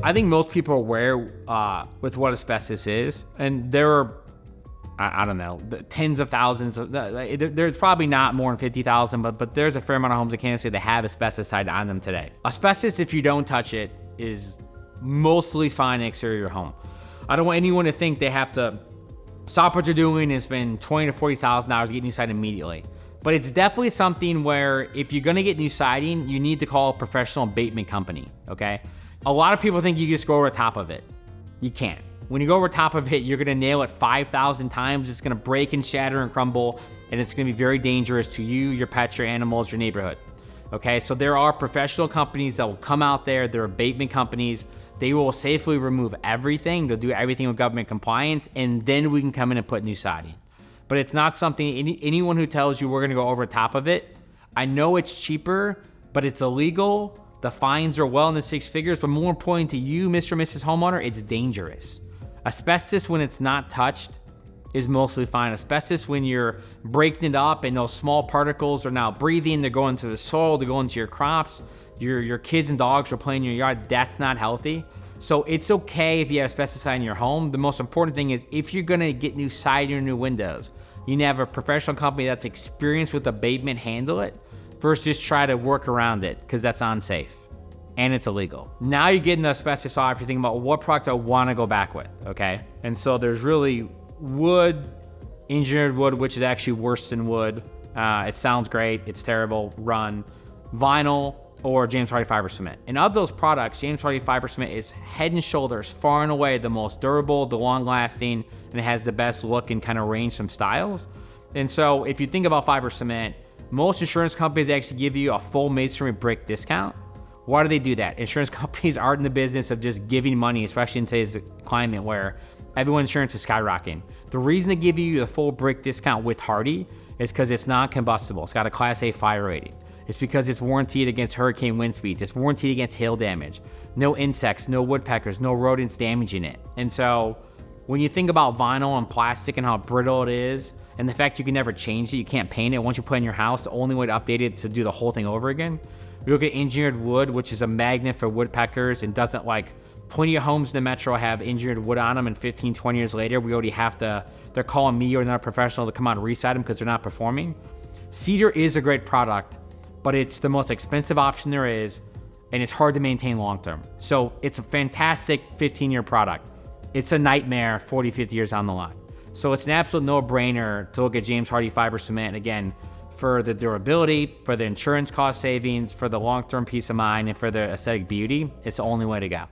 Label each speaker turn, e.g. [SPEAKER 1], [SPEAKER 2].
[SPEAKER 1] I think most people are aware with what asbestos is, and there are, I don't know, tens of thousands of, there's probably not more than 50,000, but there's a fair amount of homes in Kansas City that have asbestos on them today. Asbestos, if you don't touch it, is mostly fine exterior of your home. I don't want anyone to think they have to stop what they're doing and spend $20,000 to $40,000 to get new siding immediately. But it's definitely something where if you're gonna get new siding, you need to call a professional abatement company, okay? A lot of people think you can just go over the top of it. You can't. When you go over top of it, you're gonna nail it 5,000 times. It's gonna break and shatter and crumble, and it's gonna be very dangerous to you, your pets, your animals, your neighborhood. Okay, so there are professional companies that will come out there. They're abatement companies. They will safely remove everything. They'll do everything with government compliance, and then we can come in and put new siding. But it's not something, anyone who tells you we're gonna go over top of it, I know it's cheaper, but it's illegal. The fines are well in the 6 figures, but more important to you, Mr. and Mrs. Homeowner, it's dangerous. Asbestos, when it's not touched, is mostly fine. Asbestos, when you're breaking it up and those small particles are now breathing, they're going to the soil, they're going to your crops, your kids and dogs are playing in your yard, that's not healthy. So it's okay if you have asbestos in your home. The most important thing is if you're gonna get new siding or new windows, you need to have a professional company that's experienced with abatement handle it, versus just try to work around it, because that's unsafe and it's illegal. Now you're getting the asbestos off, you're thinking about what product I wanna go back with, okay? And so there's really wood, engineered wood, which is actually worse than wood. It sounds great, it's terrible, run. Vinyl, or James Hardie fiber cement. And of those products, James Hardie fiber cement is head and shoulders, far and away the most durable, the long lasting, and it has the best look and kind of range from styles. And so if you think about fiber cement, most insurance companies actually give you a full masonry brick discount. Why do they do that? Insurance companies aren't in the business of just giving money, especially in today's climate where everyone's insurance is skyrocketing. The reason they give you the full brick discount with Hardie is because it's non-combustible. It's got a Class A fire rating. It's because it's warranted against hurricane wind speeds. It's warranted against hail damage. No insects, no woodpeckers, no rodents damaging it. And so when you think about vinyl and plastic and how brittle it is, and the fact you can never change it, you can't paint it. Once you put it in your house, the only way to update it is to do the whole thing over again. You look at engineered wood, which is a magnet for woodpeckers and doesn't, like, plenty of homes in the metro have engineered wood on them, and 15, 20 years later, we already have to, they're calling me or another professional to come out and reside them because they're not performing. Cedar is a great product, but it's the most expensive option there is, and it's hard to maintain long-term. So it's a fantastic 15-year product. It's a nightmare 40, 50 years down the line. So it's an absolute no-brainer to look at James Hardie fiber cement, again, for the durability, for the insurance cost savings, for the long-term peace of mind, and for the aesthetic beauty. It's the only way to go.